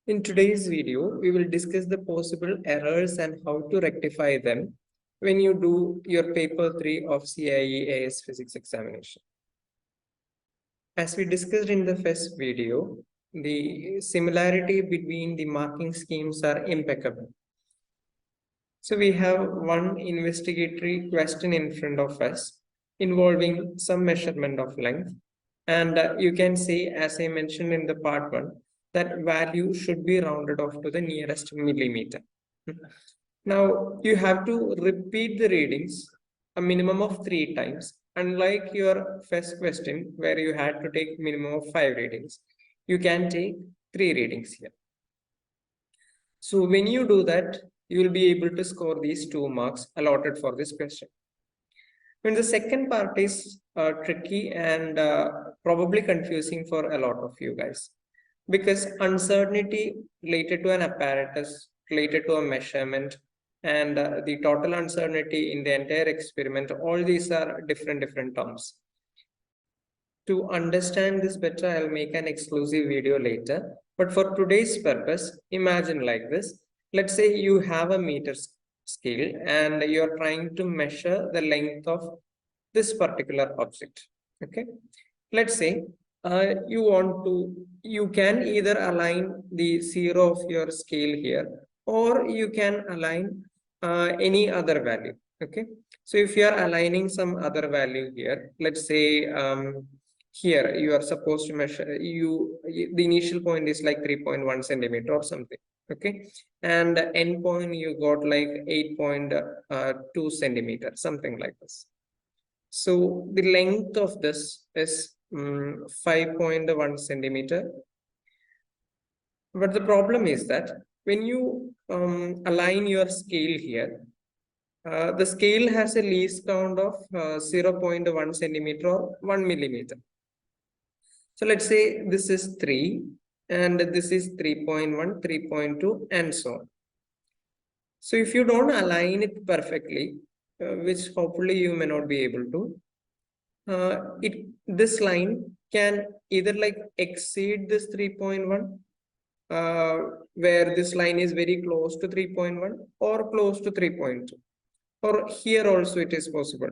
In today's video, we will discuss the possible errors and how to rectify them when you do your paper 3 of CAIE AS physics examination. As we discussed in the first video, the similarity between the marking schemes are impeccable. So we have one investigatory question in front of us involving some measurement of length. And you can see, as I mentioned in the part 1, that value should be rounded off to the nearest millimeter. Now, you have to repeat the readings a minimum of 3 times. Unlike your first question, where you had to take minimum of 5 readings, you can take 3 readings here. So when you do that, you will be able to score these 2 marks allotted for this question. And the second part is tricky and probably confusing for a lot of you guys, because uncertainty related to an apparatus, related to a measurement, and the total uncertainty in the entire experiment, all these are different terms. To understand this better, I'll make an exclusive video later. But for today's purpose, imagine like this. Let's say you have a meter scale and you're trying to measure the length of this particular object. Okay. Let's say you can either align the 0 of your scale here, or you can align any other value. Okay. So if you are aligning some other value here, let's say here you are supposed to measure, the initial point is like 3.1 centimeter or something. Okay. And end point you got like 8.2 centimeter, something like this. So the length of this is 5.1 centimeter. But the problem is that when you align your scale here, the scale has a least count of 0.1 centimeter or 1 millimeter. So let's say this is 3 and this is 3.1, 3.2 and so on. So if you don't align it perfectly, which hopefully you may not be able to, this line can either like exceed this 3.1, where this line is very close to 3.1 or close to 3.2, or here also it is possible.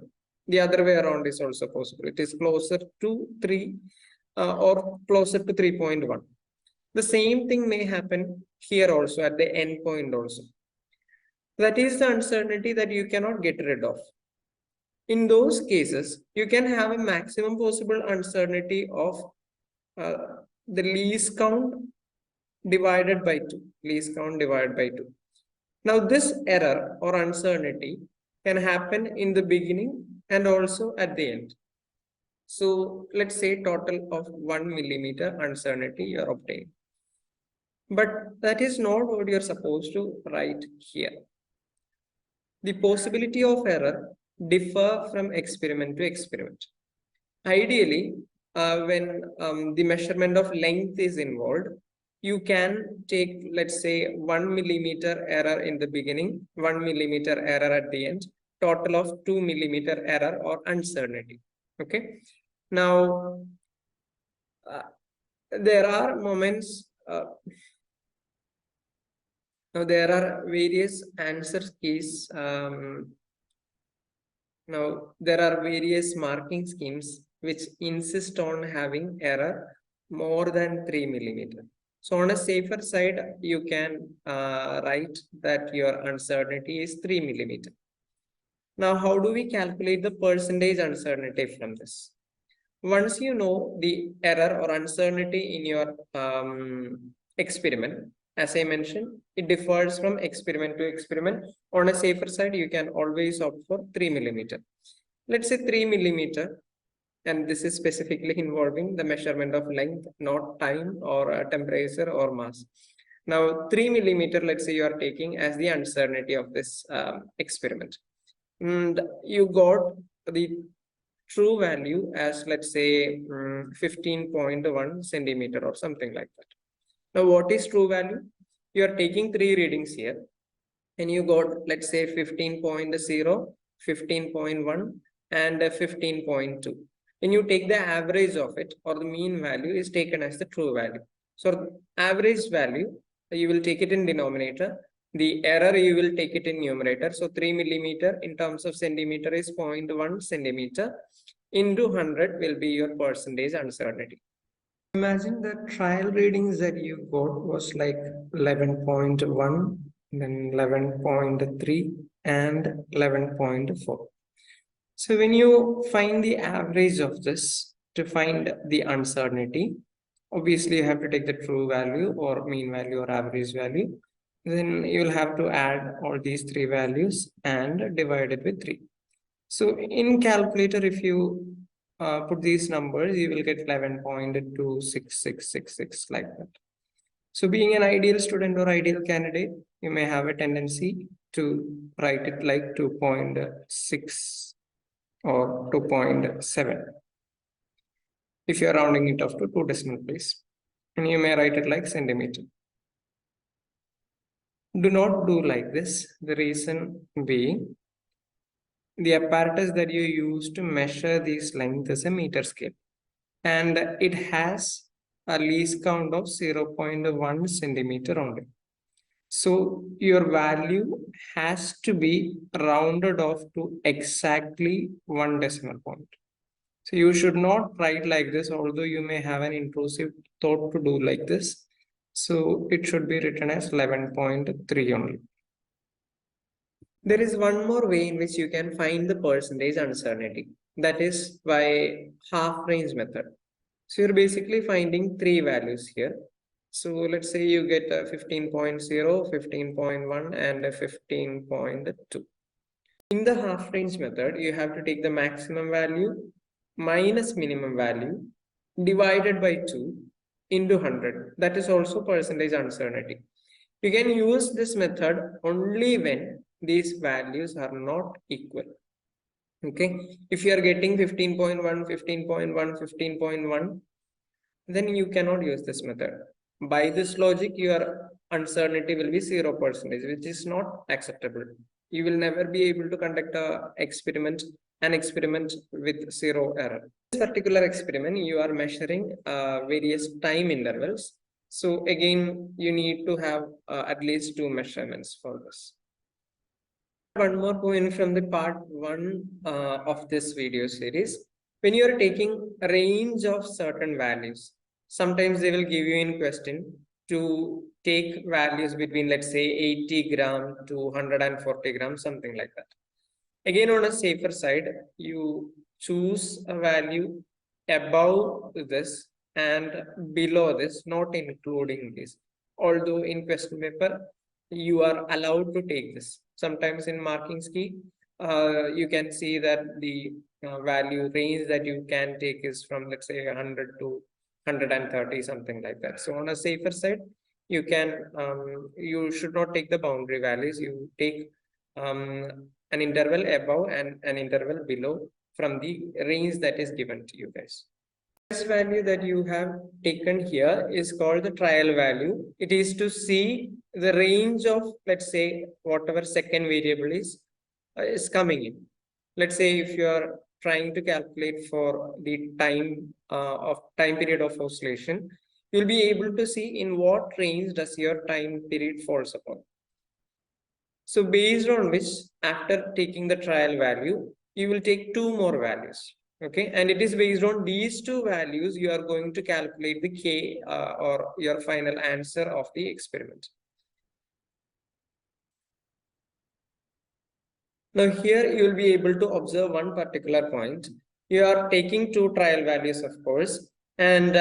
The other way around is also possible. It is closer to 3 or closer to 3.1. The same thing may happen here also at the end point also. That is the uncertainty that you cannot get rid of. In those cases, you can have a maximum possible uncertainty of the least count divided by 2. Least count divided by 2. Now, this error or uncertainty can happen in the beginning and also at the end. So let's say total of 1 millimeter uncertainty you are obtaining. But that is not what you're supposed to write here. The possibility of error differ from experiment to experiment. Ideally, when the measurement of length is involved, you can take, let's say, 1 millimeter error in the beginning, 1 millimeter error at the end, total of 2 millimeter error or uncertainty. Okay. Now, there are moments. Now there are various answer keys. Now there are various marking schemes which insist on having error more than 3 millimeter. So on a safer side, you can write that your uncertainty is 3 millimeter. Now, how do we calculate the percentage uncertainty from this? Once you know the error or uncertainty in your experiment, as I mentioned, it differs from experiment to experiment. On a safer side, you can always opt for 3 millimeter. Let's say 3 millimeter, and this is specifically involving the measurement of length, not time or temperature or mass. Now, 3 millimeter, let's say you are taking as the uncertainty of this experiment. And you got the true value as, let's say, 15.1 centimeter or something like that. Now, what is true value? You are taking 3 readings here and you got, let's say, 15.0, 15.1 and 15.2. When you take the average of it, or the mean value is taken as the true value. So average value you will take it in denominator. The error, you will take it in numerator. So 3 millimeter in terms of centimeter is 0.1 centimeter into 100 will be your percentage uncertainty. Imagine the trial readings that you got was like 11.1, then 11.3 and 11.4. So when you find the average of this to find the uncertainty, obviously you have to take the true value or mean value or average value. Then you'll have to add all these three values and divide it with 3. So in calculator, if you put these numbers, you will get 11.26666 like that. So being an ideal student or ideal candidate, you may have a tendency to write it like 2.6 or 2.7 if you're rounding it off to 2 decimal place, and you may write it like centimeter. Do not do like this. The reason being, the apparatus that you use to measure these length is a meter scale, and it has a least count of 0.1 centimeter only. So your value has to be rounded off to exactly 1 decimal point. So you should not write like this, although you may have an intrusive thought to do like this. So it should be written as 11.3 only. There is one more way in which you can find the percentage uncertainty. That is by half range method. So you're basically finding 3 values here. So let's say you get a 15.0, 15.1 and a 15.2. In the half range method, you have to take the maximum value minus minimum value divided by 2 into 100. That is also percentage uncertainty. You can use this method only when these values are not equal. Okay, if you are getting 15.1, 15.1, 15.1, then you cannot use this method. By this logic, your uncertainty will be 0%, which is not acceptable. You will never be able to conduct an experiment with 0 error. This particular experiment, you are measuring various time intervals. So again, you need to have at least 2 measurements for this. One more point from the part 1 of this video series. When you are taking a range of certain values, sometimes they will give you in question to take values between, let's say, 80 gram to 140 grams, something like that. Again, on a safer side, you choose a value above this and below this, not including this. Although in question paper, you are allowed to take this. Sometimes in marking scheme, you can see that the value range that you can take is from, let's say, 100 to 130, something like that. So on a safer side, you can you should not take the boundary values. You take an interval above and an interval below from the range that is given to you guys. This value that you have taken here is called the trial value. It is to see the range of, let's say, whatever second variable is coming in. Let's say if you are trying to calculate for the time period of oscillation, you'll be able to see in what range does your time period falls upon. So based on which, after taking the trial value, you will take 2 more values. Okay, and it is based on these 2 values you are going to calculate the K or your final answer of the experiment. Now here you will be able to observe one particular point. You are taking 2 trial values, of course, and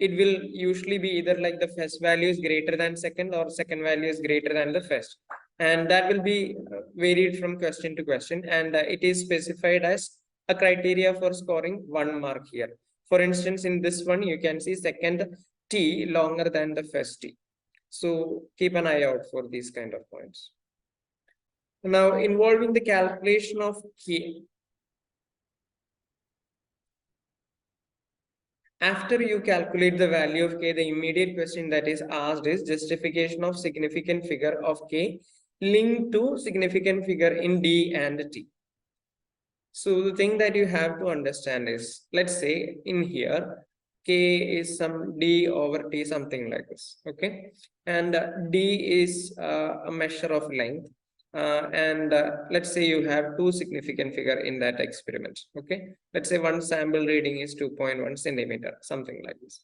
it will usually be either like the first value is greater than second or second value is greater than the first. And that will be varied from question to question, and it is specified as a criteria for scoring 1 mark here. For instance, in this one, you can see second T longer than the first T. So keep an eye out for these kind of points. Now, involving the calculation of K. After you calculate the value of K, the immediate question that is asked is justification of significant figure of K linked to significant figure in D and T. So the thing that you have to understand is, let's say in here, K is some D over T, something like this. Okay. And D is a measure of length. And let's say you have two significant figure in that experiment. Okay. Let's say one sample reading is 2.1 centimeter, something like this.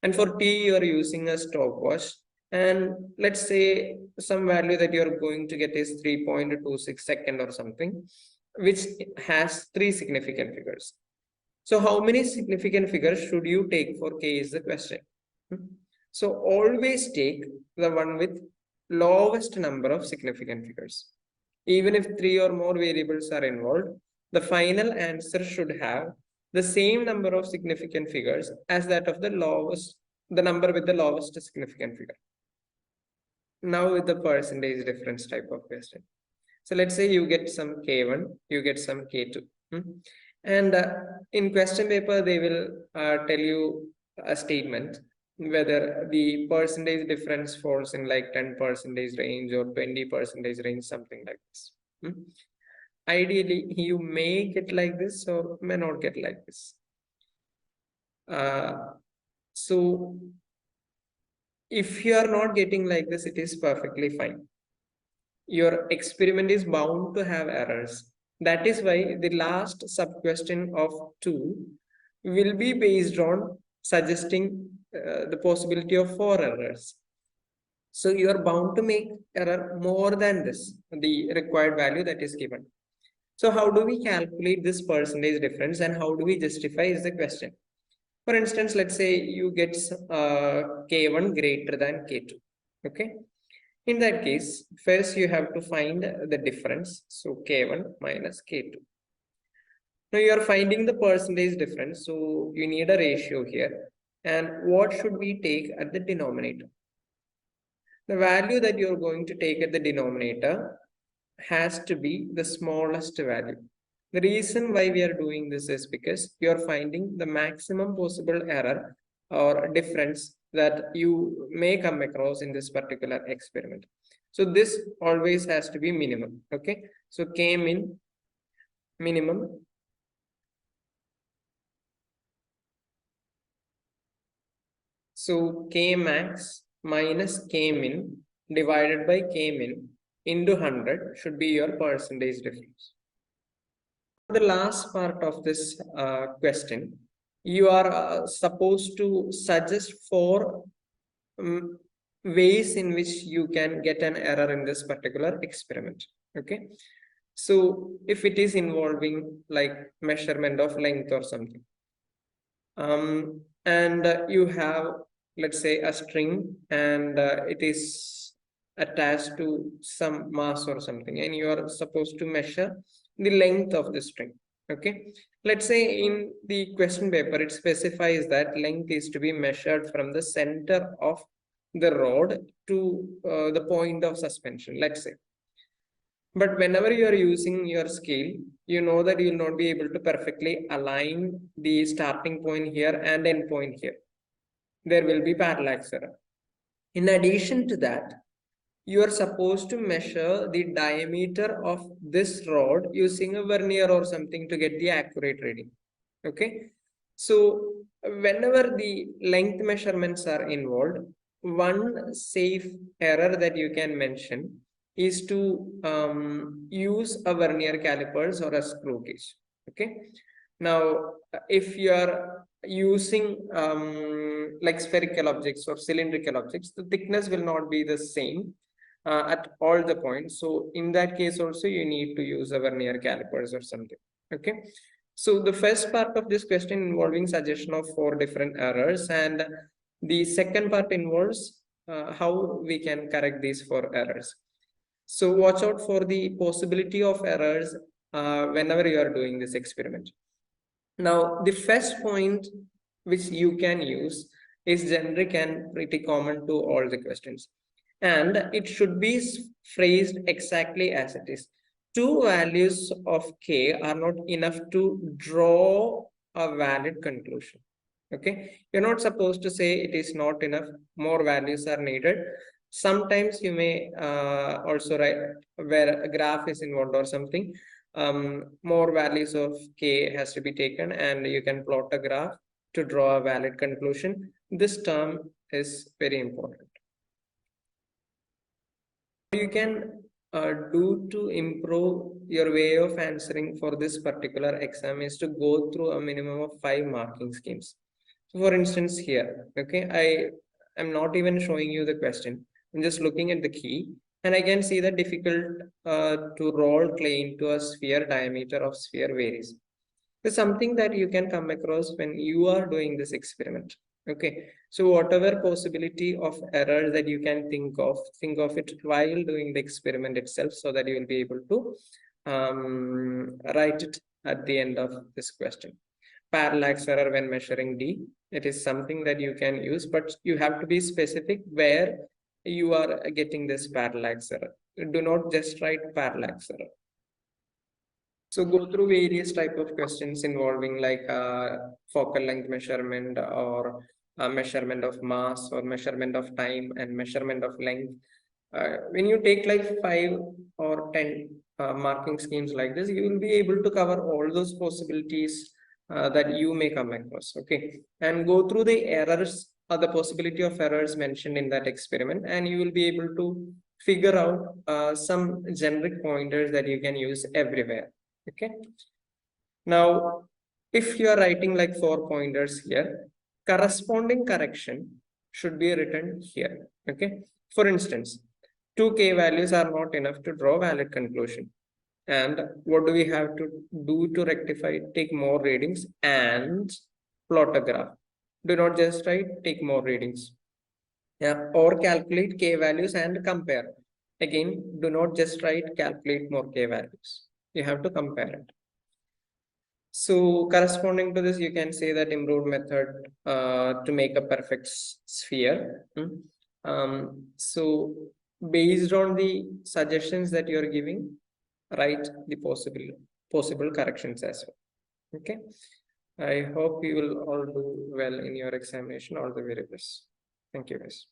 And for T, you're using a stopwatch. And let's say some value that you're going to get is 3.26 second or something, which has three significant figures. So how many significant figures should you take for K is the question. So always take the one with lowest number of significant figures. Even if three or more variables are involved, the final answer should have the same number of significant figures as that of the number with the lowest significant figure. Now with the percentage difference type of question. So let's say you get some K1, you get some K2. And in question paper, they will tell you a statement whether the percentage difference falls in like 10% range or 20% range, something like this. Ideally, you may get like this or may not get like this. So if you are not getting like this, it is perfectly fine. Your experiment is bound to have errors. That is why the last sub-question of 2 will be based on suggesting the possibility of 4 errors. So you are bound to make error more than this, the required value that is given. So how do we calculate this percentage difference and how do we justify is the question. For instance, let's say you get K1 greater than K2. Okay. In that case, first you have to find the difference. So K1 minus K2. Now you are finding the percentage difference. So you need a ratio here. And what should we take at the denominator? The value that you're going to take at the denominator has to be the smallest value. The reason why we are doing this is because you're finding the maximum possible error or difference that you may come across in this particular experiment. So this always has to be minimum. Okay. So K min minimum. So K max minus K min divided by K min into 100 should be your percentage difference. The last part of this question, you are supposed to suggest 4 ways in which you can get an error in this particular experiment. Okay. So if it is involving like measurement of length or something, and you have, let's say, a string and it is attached to some mass or something, and you are supposed to measure the length of the string. Okay. Let's say in the question paper, it specifies that length is to be measured from the center of the rod to the point of suspension, let's say. But whenever you are using your scale, you know that you will not be able to perfectly align the starting point here and end point here. There will be parallax error. In addition to that, you are supposed to measure the diameter of this rod using a vernier or something to get the accurate reading. Okay. So whenever the length measurements are involved, one safe error that you can mention is to use a vernier calipers or a screw gauge. Okay. Now, if you are using like spherical objects or cylindrical objects, the thickness will not be the same at all the points. So in that case also, you need to use a vernier calipers or something. Okay. So the first part of this question involving suggestion of 4 different errors, and the second part involves how we can correct these 4 errors. So watch out for the possibility of errors whenever you are doing this experiment. Now, the first point which you can use is generic and pretty common to all the questions. And it should be phrased exactly as it is. 2 values of K are not enough to draw a valid conclusion. Okay. You're not supposed to say it is not enough, more values are needed. Sometimes you may also write where a graph is involved or something. More values of K has to be taken and you can plot a graph to draw a valid conclusion. This term is very important. You can do to improve your way of answering for this particular exam is to go through a minimum of 5 marking schemes. So for instance, here, okay, I am not even showing you the question. I'm just looking at the key, and I can see the difficult to roll clay into a sphere diameter of sphere varies. It's something that you can come across when you are doing this experiment. Okay, so whatever possibility of error that you can think of it while doing the experiment itself, so that you will be able to write it at the end of this question. Parallax error when measuring D, it is something that you can use, but you have to be specific where you are getting this parallax error. Do not just write parallax error. So go through various type of questions involving like focal length measurement, or measurement of mass, or measurement of time, and measurement of length. When you take like 5 or 10 marking schemes like this, you will be able to cover all those possibilities that you may come across. Okay, and go through the errors or the possibility of errors mentioned in that experiment, and you will be able to figure out some generic pointers that you can use everywhere. Okay, now if you are writing like 4 pointers here, corresponding correction should be written here. Okay, for instance, 2 k values are not enough to draw valid conclusion, and what do we have to do to rectify? Take more readings and plot a graph. Do not just write take more readings, yeah, or calculate k values and compare. Again, do not just write calculate more k values. You have to compare it. So corresponding to this, you can say that improved method to make a perfect sphere. So based on the suggestions that you're giving, write the possible corrections as well. Okay. I hope you will all do well in your examination. All the very best. Thank you, guys.